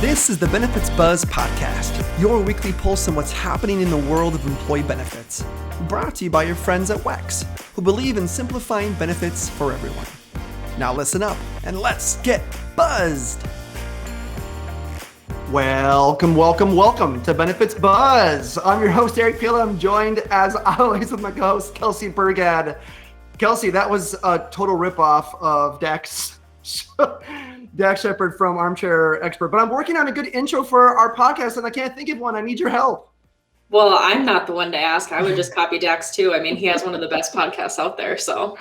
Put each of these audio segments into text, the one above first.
This is the Benefits Buzz Podcast, your weekly pulse on what's happening in the world of employee benefits. Brought to you by your friends at WEX, who believe in simplifying benefits for everyone. Now listen up and let's get buzzed. Welcome to Benefits Buzz. I'm your host, Eric Pila. I'm joined, as always, with my co-host, Kelsey Burgad. Kelsey, that was a total ripoff of Dax Shepard from Armchair Expert, but I'm working on a good intro for our podcast and I can't think of one. I need your help. Well, I'm not the one to ask. I would just copy Dax too. I mean, he has one of the best podcasts out there, so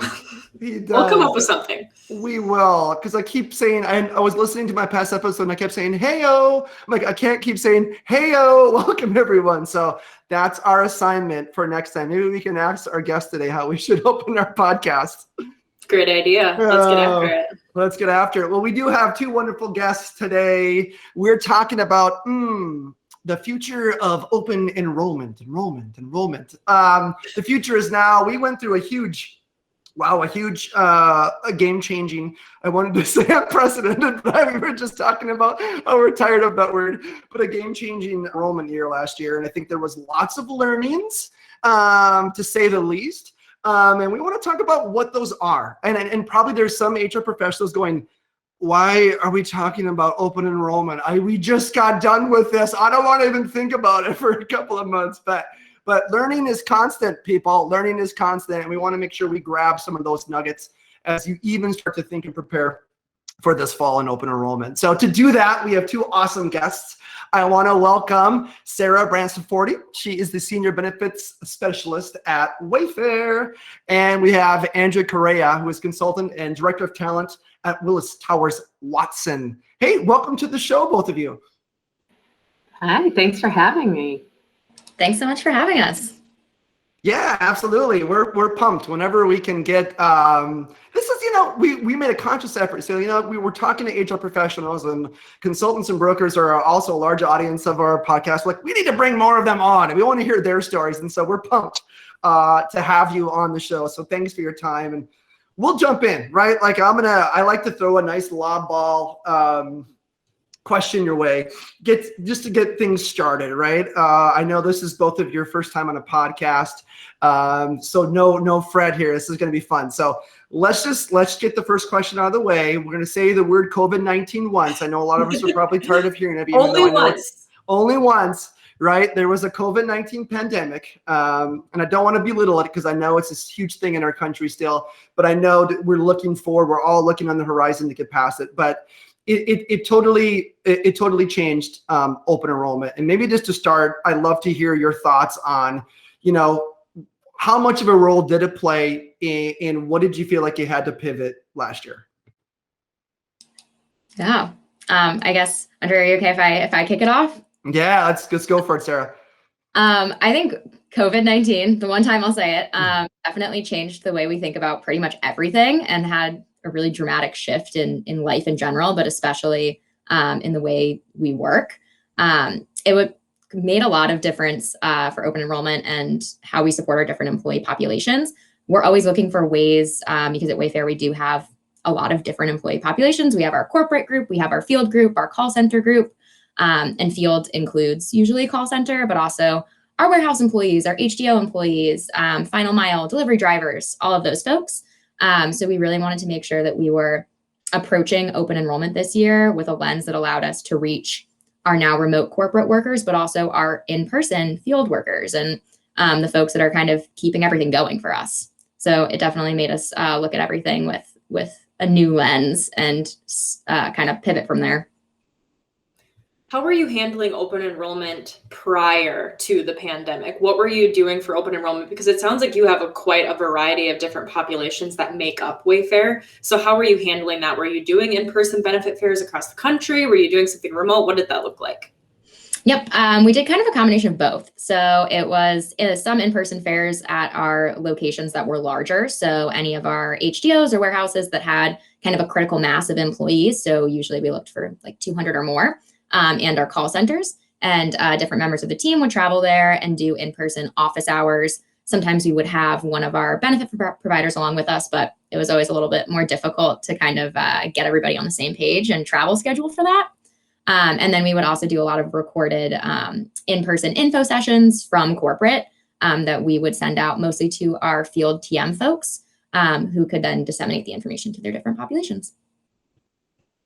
we'll come up with something. We will, because I keep saying, I was listening to my past episode and I kept saying, hey-o. I'm like, I can't keep saying, hey-o, welcome everyone. So that's our assignment for next time. Maybe we can ask our guest today how we should open our podcast. Great idea. Let's get after it. Let's get after it. Well, we do have two wonderful guests today. We're talking about the future of open enrollment. The future is now. We went through a huge game-changing, I wanted to say unprecedented, but we were just talking about how we're tired of that word, but a game-changing enrollment year last year. And I think there was lots of learnings, to say the least. And we want to talk about what those are. And probably there's some HR professionals going, why are we talking about open enrollment? We just got done with this. I don't want to even think about it for a couple of months. But learning is constant, people. Learning is constant. And we want to make sure we grab some of those nuggets as you even start to think and prepare for this fall in open enrollment. So to do that, we have two awesome guests. I want to welcome Sarah Branciforti. She is the Senior Benefits Specialist at Wayfair. And we have Andrea Correia, who is Consultant and Director of Talent at Willis Towers Watson. Hey, welcome to the show, both of you. Hi, thanks for having me. Thanks so much for having us. Yeah, absolutely. We're pumped whenever we can get, this is, we made a conscious effort. So, we were talking to HR professionals and consultants and brokers are also a large audience of our podcast. Like, we need to bring more of them on and we want to hear their stories. And so we're pumped to have you on the show. So thanks for your time and we'll jump in, right? Like I like to throw a nice lob ball, question your way, just to get things started, right? I know this is both of your first time on a podcast, so no fret here. This is going to be fun. So let's get the first question out of the way. We're going to say the word COVID-19 once. I know a lot of us are probably tired of hearing it. Only once, right? There was a COVID-19 pandemic, and I don't want to belittle it because I know it's this huge thing in our country still, but I know that we're all looking on the horizon to get past it. But it totally changed open enrollment. And maybe just to start, I'd love to hear your thoughts on, how much of a role did it play in what did you feel like you had to pivot last year? Yeah. I guess, Andrea, are you okay if I kick it off? Yeah, let's go for it, Sarah. I think COVID-19, the one time I'll say it, definitely changed the way we think about pretty much everything and had a really dramatic shift in life in general, but especially in the way we work. It made a lot of difference for open enrollment and how we support our different employee populations. We're always looking for ways, because at Wayfair, we do have a lot of different employee populations. We have our corporate group, we have our field group, our call center group, and field includes usually call center, but also our warehouse employees, our HDO employees, final mile delivery drivers, all of those folks. So we really wanted to make sure that we were approaching open enrollment this year with a lens that allowed us to reach our now remote corporate workers, but also our in-person field workers and the folks that are kind of keeping everything going for us. So it definitely made us look at everything with a new lens and kind of pivot from there. How were you handling open enrollment prior to the pandemic? What were you doing for open enrollment? Because it sounds like you have quite a variety of different populations that make up Wayfair. So how were you handling that? Were you doing in-person benefit fairs across the country? Were you doing something remote? What did that look like? Yep. We did kind of a combination of both. So it was some in-person fairs at our locations that were larger. So any of our HDOs or warehouses that had kind of a critical mass of employees. So usually we looked for like 200 or more. And our call centers, and different members of the team would travel there and do in-person office hours. Sometimes we would have one of our benefit providers along with us, but it was always a little bit more difficult to kind of get everybody on the same page and travel schedule for that. And then we would also do a lot of recorded in-person info sessions from corporate that we would send out mostly to our field TM folks who could then disseminate the information to their different populations.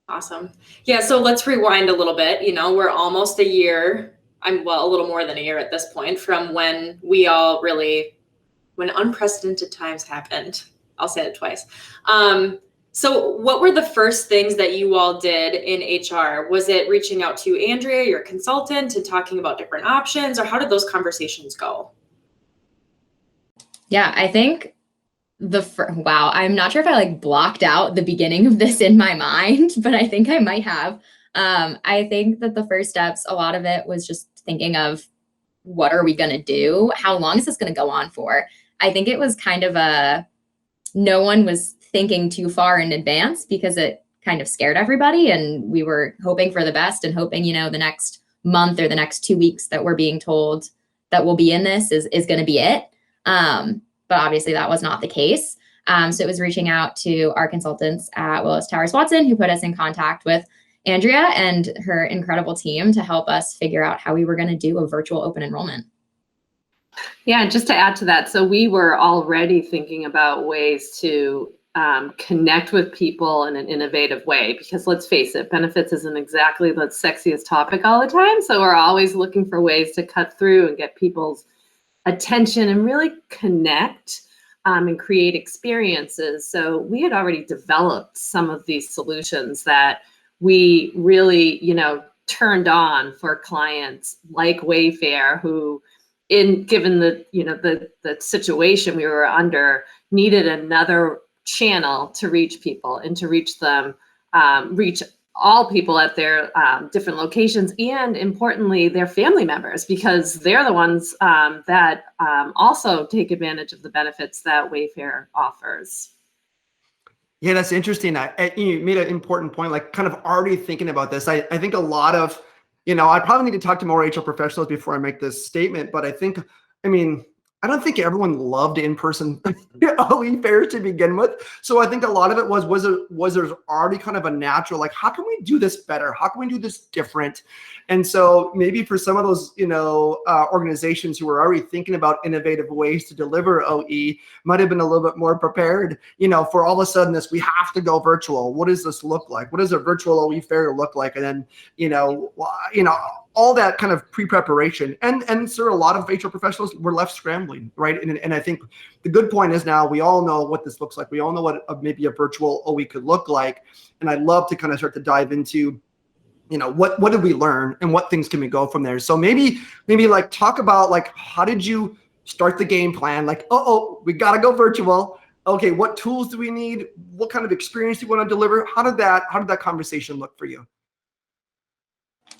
Awesome. Yeah, so let's rewind a little bit. You know, we're almost a year, a little more than a year at this point from when when unprecedented times happened. I'll say it twice. So what were the first things that you all did in HR? Was it reaching out to Andrea, your consultant, and talking about different options, or how did those conversations go? Yeah, I think wow, I'm not sure if I blocked out the beginning of this in my mind, but I think I might have. I think that the first steps, a lot of it was just thinking of what are we going to do? How long is this going to go on for? I think it was kind of no one was thinking too far in advance because it kind of scared everybody. And we were hoping for the best and hoping, the next month or the next 2 weeks that we're being told that we'll be in this is going to be it. But obviously that was not the case. So it was reaching out to our consultants at Willis Towers Watson, who put us in contact with Andrea and her incredible team to help us figure out how we were going to do a virtual open enrollment. Yeah, just to add to that, so we were already thinking about ways to connect with people in an innovative way, because let's face it, benefits isn't exactly the sexiest topic all the time. So we're always looking for ways to cut through and get people's attention and really connect and create experiences. So we had already developed some of these solutions that we really, turned on for clients like Wayfair, who, given the situation we were under, needed another channel to reach people and to reach them, reach all people at their different locations, and importantly, their family members, because they're the ones that also take advantage of the benefits that Wayfair offers. Yeah, that's interesting. You made an important point, kind of already thinking about this. I think a lot of, I probably need to talk to more HR professionals before I make this statement, but I don't think everyone loved in-person OE fairs to begin with. So I think a lot of it was there's already kind of a natural, how can we do this better? How can we do this different? And so maybe for some of those, organizations who were already thinking about innovative ways to deliver OE might have been a little bit more prepared, for all of a sudden we have to go virtual. What does this look like? What does a virtual OE fair look like? And then, all that kind of pre-preparation. And so a lot of HR professionals were left scrambling, right? And I think the good point is now we all know what this looks like. We all know what maybe a virtual OE could look like. And I'd love to kind of start to dive into, what did we learn and what things can we go from there? So maybe talk about how did you start the game plan? We got to go virtual. Okay, what tools do we need? What kind of experience do you want to deliver? How did that conversation look for you?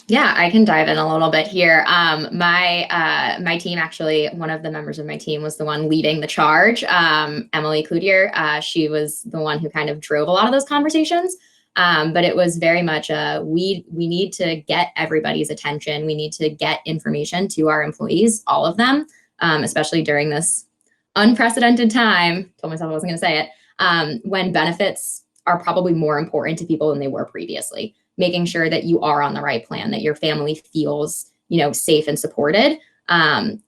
Yeah, I can dive in a little bit here. My team, actually, one of the members of my team was the one leading the charge. Emily Cloutier, she was the one who kind of drove a lot of those conversations. But it was very much we need to get everybody's attention. We need to get information to our employees, all of them, especially during this unprecedented time. Told myself I wasn't going to say it. When benefits are probably more important to people than they were previously. Making sure that you are on the right plan, that your family feels, safe and supported,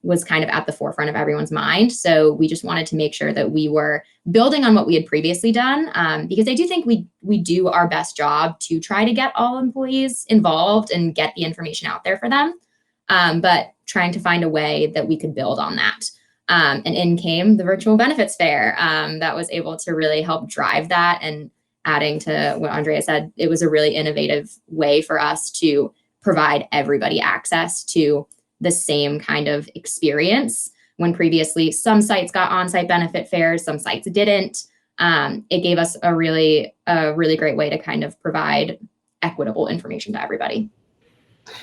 was kind of at the forefront of everyone's mind. So we just wanted to make sure that we were building on what we had previously done, because I do think we do our best job to try to get all employees involved and get the information out there for them, but trying to find a way that we could build on that. And in came the virtual benefits fair that was able to really help drive that. And adding to what Andrea said, it was a really innovative way for us to provide everybody access to the same kind of experience. When previously some sites got on-site benefit fairs, some sites didn't. It gave us a really great way to kind of provide equitable information to everybody.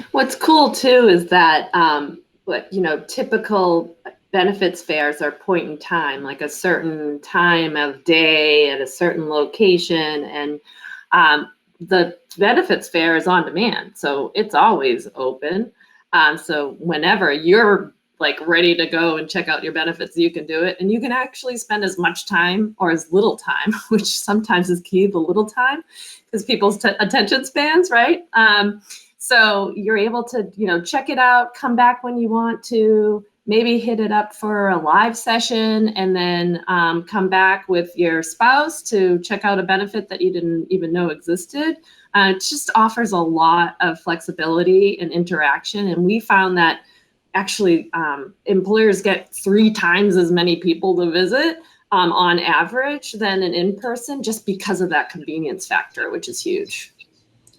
What's cool too is that typical benefits fairs are point in time, like a certain time of day at a certain location, and the benefits fair is on demand, so it's always open. So whenever you're ready to go and check out your benefits, you can do it, and you can actually spend as much time or as little time, which sometimes is key, the little time, because people's attention spans, right? So you're able to, check it out, come back when you want to, maybe hit it up for a live session, and then come back with your spouse to check out a benefit that you didn't even know existed. It just offers a lot of flexibility and interaction. And we found that actually employers get 3 times as many people to visit on average than an in-person, just because of that convenience factor, which is huge.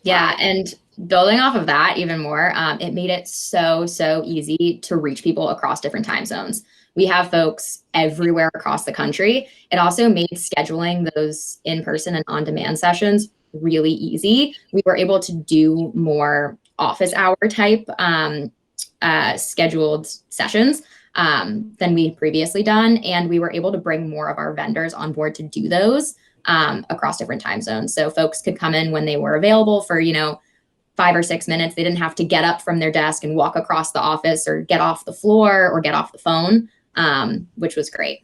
Yeah, and building off of that even more, it made it so easy to reach people across different time zones. We have folks everywhere across the country. It also made scheduling those in-person and on-demand sessions really easy. We were able to do more office hour type scheduled sessions than we had previously done. And we were able to bring more of our vendors on board to do those across different time zones. So folks could come in when they were available for, 5 or 6 minutes. They didn't have to get up from their desk and walk across the office or get off the floor or get off the phone, which was great.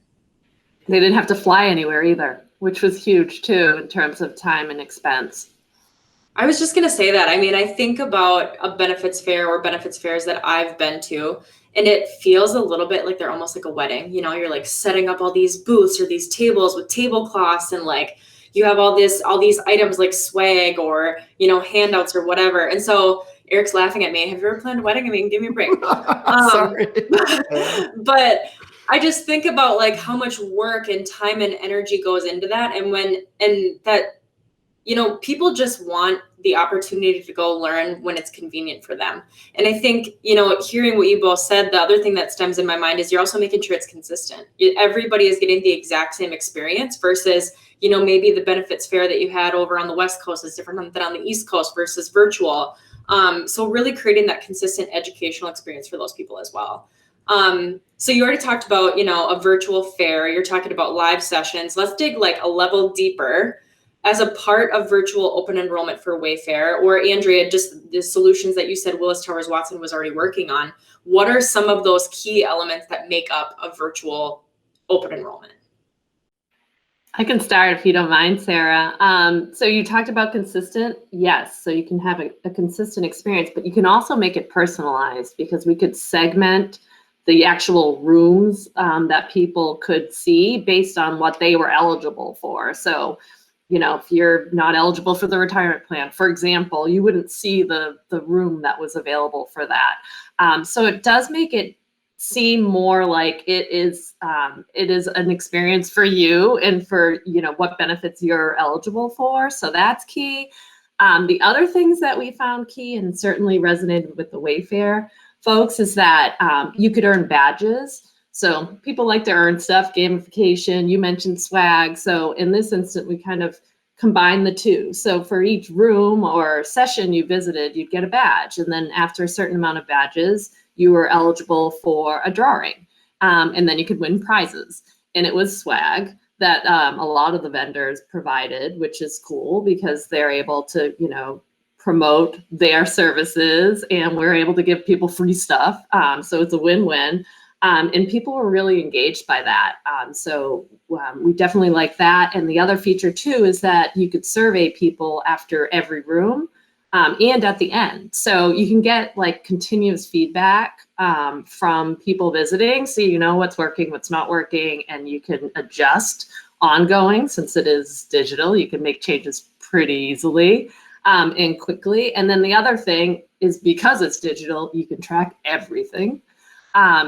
They didn't have to fly anywhere either, which was huge too in terms of time and expense. I was just going to say that. I mean, I think about a benefits fair or benefits fairs that I've been to, and it feels a little bit like they're almost like a wedding. You're like setting up all these booths or these tables with tablecloths, and like you have all these items like swag or, handouts or whatever. And so Eric's laughing at me. Have you ever planned a wedding? I mean, give me a break. Sorry. But I just think about like how much work and time and energy goes into that. People just want the opportunity to go learn when it's convenient for them. And I think, hearing what you both said, the other thing that stems in my mind is you're also making sure it's consistent. Everybody is getting the exact same experience versus, maybe the benefits fair that you had over on the West Coast is different than on the East Coast versus virtual. So really creating that consistent educational experience for those people as well. So you already talked about, a virtual fair. You're talking about live sessions. Let's dig like a level deeper. As a part of virtual open enrollment for Wayfair, or Andrea, just the solutions that you said Willis Towers Watson was already working on, what are some of those key elements that make up a virtual open enrollment? I can start if you don't mind, Sarah. So you talked about consistent. Yes, so you can have a consistent experience, but you can also make it personalized, because we could segment the actual rooms that people could see based on what they were eligible for. So if you're not eligible for the retirement plan, for example, you wouldn't see the room that was available for that. So it does make it seem more like it is an experience for you and for, what benefits you're eligible for. So that's key. The other things that we found key and certainly resonated with the Wayfair folks is that you could earn badges. So people like to earn stuff, gamification, you mentioned swag. So in this instant, we kind of combine the two. So for each room or session you visited, you'd get a badge. And then after a certain amount of badges, you were eligible for a drawing. And then you could win prizes. And it was swag that a lot of the vendors provided, which is cool because they're able to, promote their services, and we're able to give people free stuff. So it's a win-win. And people were really engaged by that. So we definitely like that. And the other feature too is that you could survey people after every room and at the end. So you can get like continuous feedback from people visiting. So you know what's working, what's not working, and you can adjust ongoing. Since it is digital, you can make changes pretty easily and quickly. And then the other thing is, because it's digital, you can track everything.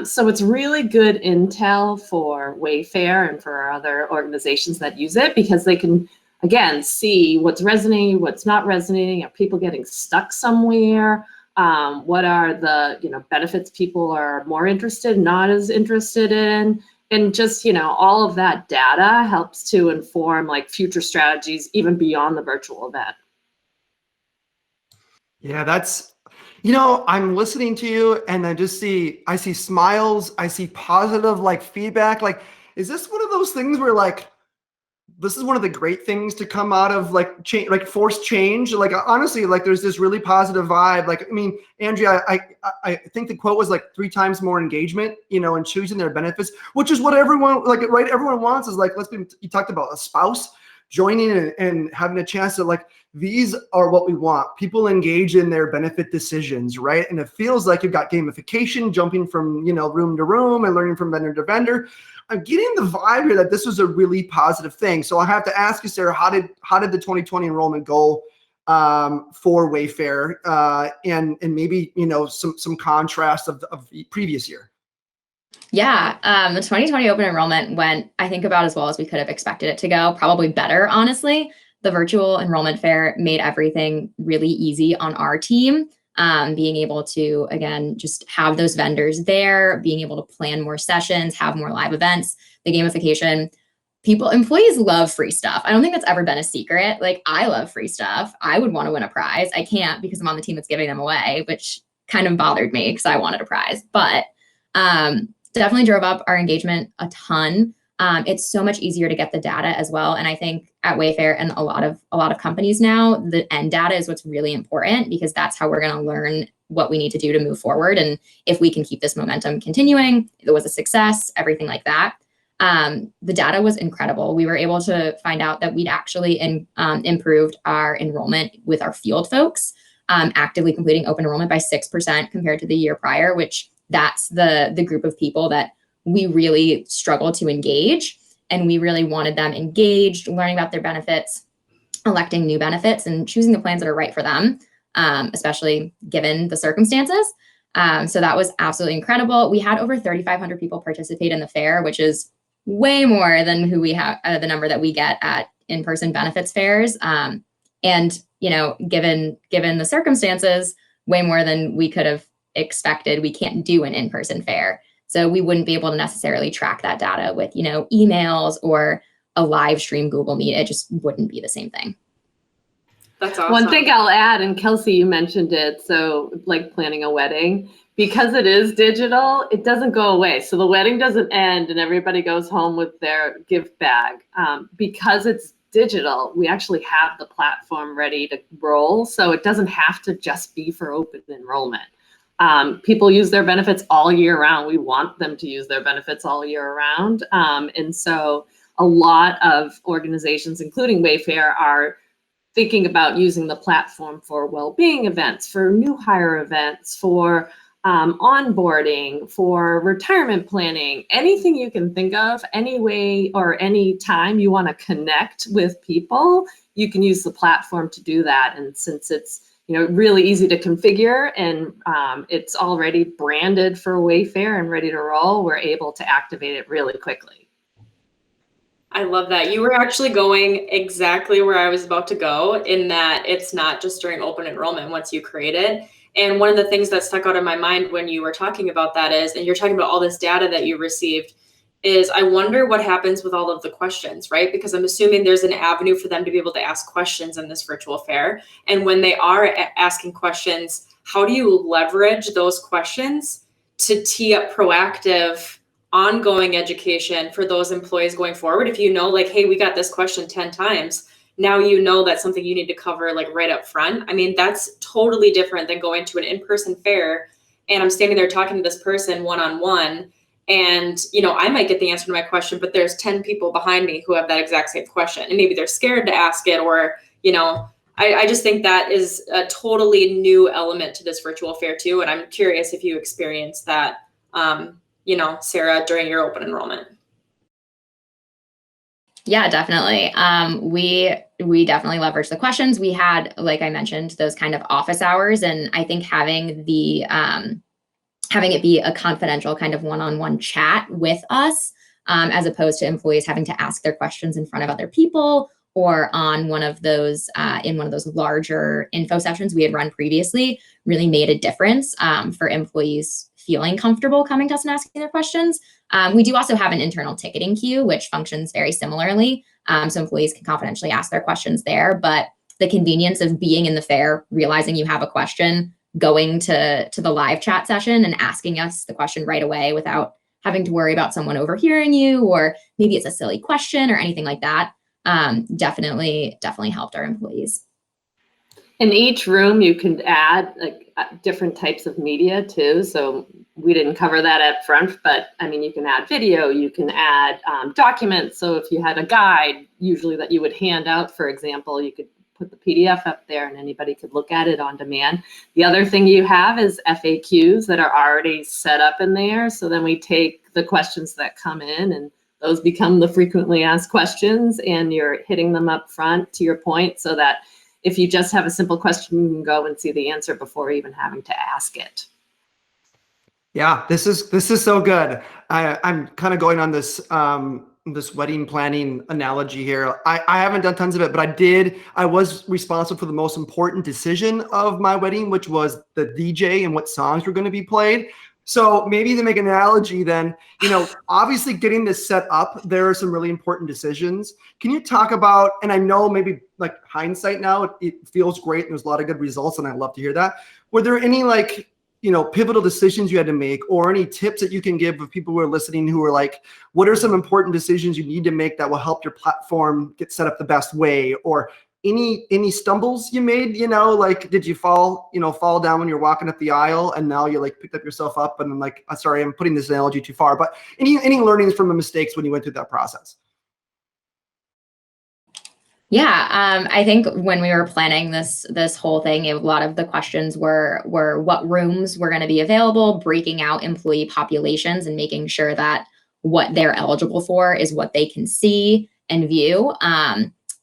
So it's really good intel for Wayfair and for our other organizations that use it, because they can, again, see what's resonating, what's not resonating. Are people getting stuck somewhere? What are the benefits people are more interested, not as interested in? And just, all of that data helps to inform like future strategies, even beyond the virtual event. Yeah, that's, I'm listening to you and I see smiles. I see positive like feedback. Like, is this one of those things where like, this is one of the great things to come out of like change, like forced change? Like, honestly, like there's this really positive vibe. Like, I mean, Andrea, I think the quote was like 3 times more engagement, in choosing their benefits, which is what everyone, like, right. Everyone wants is like, you talked about a spouse joining and having a chance to like, these are what we want. People engage in their benefit decisions, right? And it feels like you've got gamification, jumping from, room to room and learning from vendor to vendor. I'm getting the vibe here that this was a really positive thing. So I have to ask you, Sarah, how did the 2020 enrollment go for Wayfair, and maybe, some contrast of the previous year? Yeah, the 2020 open enrollment went, I think, about as well as we could have expected it to go, probably better, honestly. The virtual enrollment fair made everything really easy on our team. Being able to, again, just have those vendors there, being able to plan more sessions, have more live events, the gamification. Employees love free stuff. I don't think that's ever been a secret. Like, I love free stuff. I would want to win a prize. I can't because I'm on the team that's giving them away, which kind of bothered me because I wanted a prize. But definitely drove up our engagement a ton. It's so much easier to get the data as well. And I think at Wayfair and a lot of companies now, the end data is what's really important, because that's how we're going to learn what we need to do to move forward. And if we can keep this momentum continuing, it was a success, everything like that. The data was incredible. We were able to find out that we'd actually improved our enrollment with our field folks, actively completing open enrollment by 6% compared to the year prior, which that's the group of people that we really struggled to engage. And we really wanted them engaged, learning about their benefits, electing new benefits, and choosing the plans that are right for them, especially given the circumstances. So that was absolutely incredible. We had over 3,500 people participate in the fair, which is way more than who we have, the number that we get at in-person benefits fairs. And, given the circumstances, way more than we could have expected. We can't do an in-person fair. So we wouldn't be able to necessarily track that data with, emails or a live stream Google Meet. It just wouldn't be the same thing. That's awesome. One thing I'll add, and Kelsey, you mentioned it, so like planning a wedding, because it is digital, it doesn't go away. So the wedding doesn't end and everybody goes home with their gift bag. Because it's digital, we actually have the platform ready to roll. So it doesn't have to just be for open enrollment. People use their benefits all year round. We want them to use their benefits all year round. And so a lot of organizations, including Wayfair, are thinking about using the platform for well-being events, for new hire events, for onboarding, for retirement planning, anything you can think of, any way or any time you want to connect with people, you can use the platform to do that. And since it's really easy to configure and it's already branded for Wayfair and ready to roll, we're able to activate it really quickly. I love that. You were actually going exactly where I was about to go, in that it's not just during open enrollment once you create it. And one of the things that stuck out in my mind when you were talking about that is, and you're talking about all this data that you received, is I wonder what happens with all of the questions, right? Because I'm assuming there's an avenue for them to be able to ask questions in this virtual fair. And when they are asking questions, how do you leverage those questions to tee up proactive, ongoing education for those employees going forward? If like, hey, we got this question 10 times, now that's something you need to cover like right up front. I mean, that's totally different than going to an in-person fair and I'm standing there talking to this person one-on-one, and I might get the answer to my question, but there's 10 people behind me who have that exact same question, and maybe they're scared to ask it, or I just think that is a totally new element to this virtual fair too. And I'm curious if you experienced that Sarah, during your open enrollment. Yeah, definitely. We definitely leveraged the questions. We had, like I mentioned, those kind of office hours, and I think having it be a confidential kind of one-on-one chat with us, as opposed to employees having to ask their questions in front of other people or on one of those in one of those larger info sessions we had run previously, really made a difference for employees feeling comfortable coming to us and asking their questions. We do also have an internal ticketing queue, which functions very similarly. So employees can confidentially ask their questions there, but the convenience of being in the fair, realizing you have a question, going to the live chat session and asking us the question right away without having to worry about someone overhearing you, or maybe it's a silly question or anything like that, definitely helped our employees. In each room, you can add like different types of media too. So we didn't cover that up front, but I mean, you can add video, you can add documents. So if you had a guide, usually that you would hand out, for example, you could put the PDF up there and anybody could look at it on demand. The other thing you have is FAQs that are already set up in there. So then we take the questions that come in and those become the frequently asked questions and you're hitting them up front to your point so that if you just have a simple question, you can go and see the answer before even having to ask it. Yeah, this is so good. I'm kind of going on this this wedding planning analogy here. I haven't done tons of it, but I was responsible for the most important decision of my wedding, which was the DJ and what songs were going to be played. So maybe to make an analogy then, obviously getting this set up, there are some really important decisions. Can you talk about, and I know maybe like hindsight now, it feels great and there's a lot of good results and I love to hear that. Were there any like, pivotal decisions you had to make or any tips that you can give of people who are listening who are like, what are some important decisions you need to make that will help your platform get set up the best way? Or any stumbles you made, like did you fall down when you're walking up the aisle and now you like picked up yourself up and then like, sorry, I'm putting this analogy too far, but any learnings from the mistakes when you went through that process? Yeah, I think when we were planning this whole thing, a lot of the questions were what rooms were going to be available, breaking out employee populations and making sure that what they're eligible for is what they can see and view,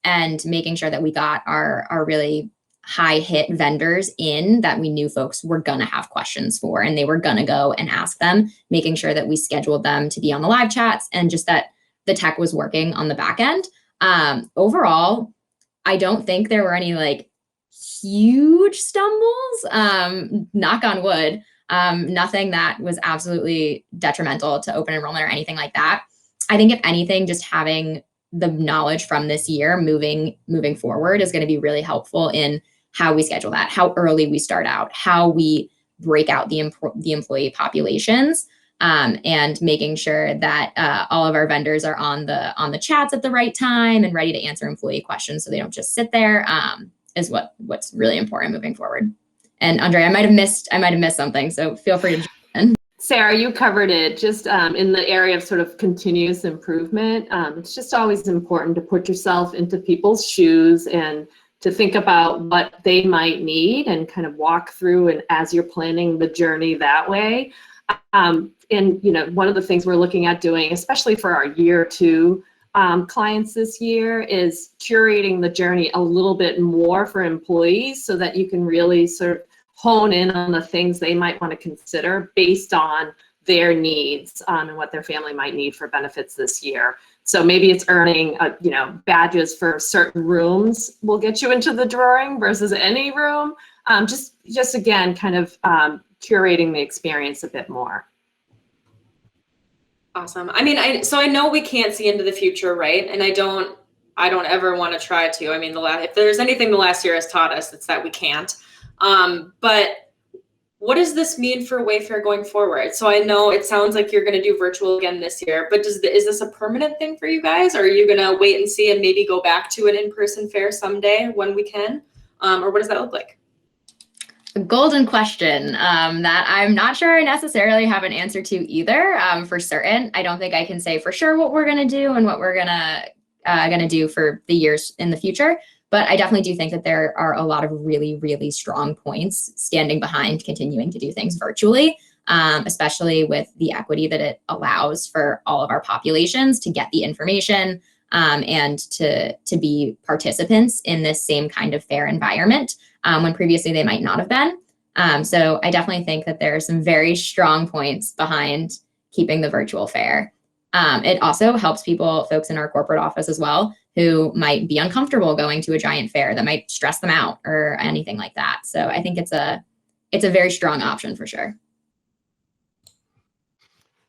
and making sure that we got our really high hit vendors in that we knew folks were going to have questions for and they were going to go and ask them, making sure that we scheduled them to be on the live chats and just that the tech was working on the back end. Overall, I don't think there were any like huge stumbles, knock on wood, nothing that was absolutely detrimental to open enrollment or anything like that. I think if anything, just having the knowledge from this year moving forward is going to be really helpful in how we schedule that, how early we start out, how we break out the employee populations. And making sure that all of our vendors are on the chats at the right time and ready to answer employee questions so they don't just sit there, is what's really important moving forward. And Andrea, I might have missed something, so feel free to jump in. Sarah, you covered it just in the area of sort of continuous improvement. It's just always important to put yourself into people's shoes and to think about what they might need and kind of walk through and as you're planning the journey that way. And one of the things we're looking at doing, especially for our year two clients this year, is curating the journey a little bit more for employees so that you can really sort of hone in on the things they might want to consider based on their needs and what their family might need for benefits this year. So maybe it's earning badges for certain rooms will get you into the drawing versus any room. Just again, kind of curating the experience a bit more. Awesome. I mean, I know we can't see into the future, right? And I don't ever want to try to. I mean, if there's anything the last year has taught us, it's that we can't. But what does this mean for Wayfair going forward? So I know it sounds like you're going to do virtual again this year, but is this a permanent thing for you guys? Or are you going to wait and see and maybe go back to an in-person fair someday when we can? Or what does that look like? A golden question that I'm not sure I necessarily have an answer to either. For certain, I don't think I can say for sure what we're going to do and what we're gonna do for the years in the future. But I definitely do think that there are a lot of really, really strong points standing behind continuing to do things virtually, especially with the equity that it allows for all of our populations to get the information and to be participants in this same kind of fair environment when previously they might not have been. So I definitely think that there are some very strong points behind keeping the virtual fair. It also helps folks in our corporate office as well, who might be uncomfortable going to a giant fair that might stress them out or anything like that. So I think it's a very strong option for sure.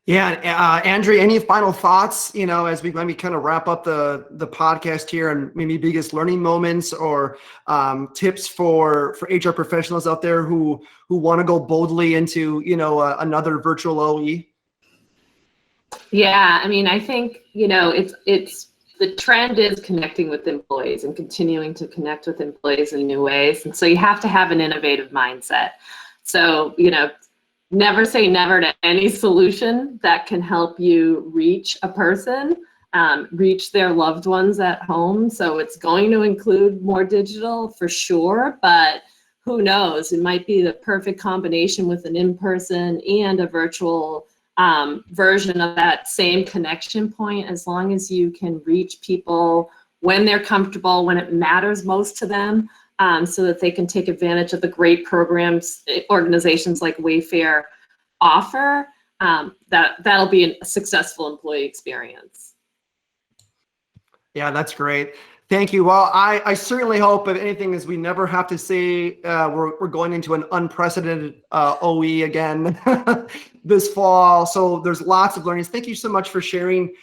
Yeah, Andrea, any final thoughts, as we kind of wrap up the podcast here, and maybe biggest learning moments or tips for HR professionals out there who want to go boldly into, another virtual OE? Yeah, I mean, I think, it's the trend is connecting with employees and continuing to connect with employees in new ways. And so you have to have an innovative mindset. So, never say never to any solution that can help you reach a person, reach their loved ones at home. So it's going to include more digital for sure, but who knows? It might be the perfect combination with an in-person and a virtual version of that same connection point, as long as you can reach people when they're comfortable, when it matters most to them, so that they can take advantage of the great programs organizations like Wayfair offer. That'll be a successful employee experience. Yeah, that's great. Thank you. Well, I certainly hope, if anything, is we never have to say we're going into an unprecedented OE again this fall. So there's lots of learnings. Thank you so much for sharing,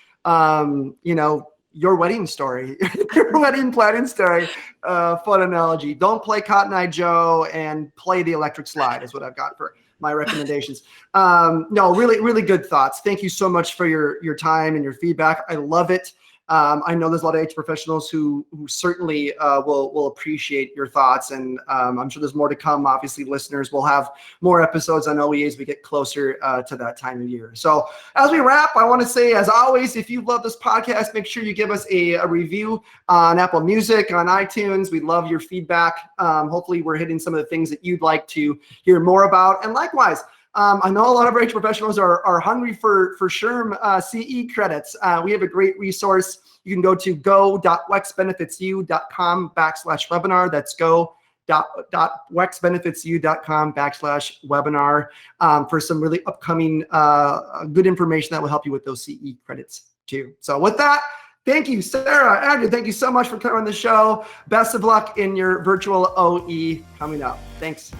your wedding story, your wedding planning story. Fun analogy. Don't play Cotton Eye Joe and play the electric slide is what I've got for my recommendations. No, really, really good thoughts. Thank you so much for your time and your feedback. I love it. I know there's a lot of HR professionals who certainly will appreciate your thoughts, and I'm sure there's more to come. Obviously, listeners will have more episodes on OE as we get closer to that time of year. So as we wrap, I want to say, as always, if you love this podcast, make sure you give us a review on Apple Music, on iTunes. We love your feedback. Hopefully, we're hitting some of the things that you'd like to hear more about. And likewise, I know a lot of our HR professionals are hungry for SHRM CE credits. We have a great resource. You can go to go.wexbenefitsu.com/webinar. That's go.wexbenefitsu.com/webinar for some really upcoming good information that will help you with those CE credits too. So with that, thank you, Sarah. Andrea, thank you so much for coming on the show. Best of luck in your virtual OE coming up. Thanks.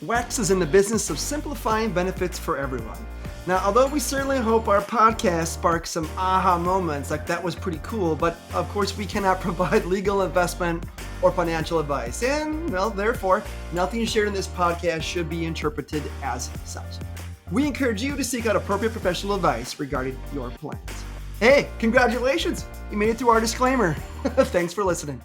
WEX is in the business of simplifying benefits for everyone. Now, although we certainly hope our podcast sparks some aha moments, like that was pretty cool, but of course we cannot provide legal, investment, or financial advice. And, well, therefore, nothing shared in this podcast should be interpreted as such. We encourage you to seek out appropriate professional advice regarding your plans. Hey, congratulations! You made it through our disclaimer. Thanks for listening.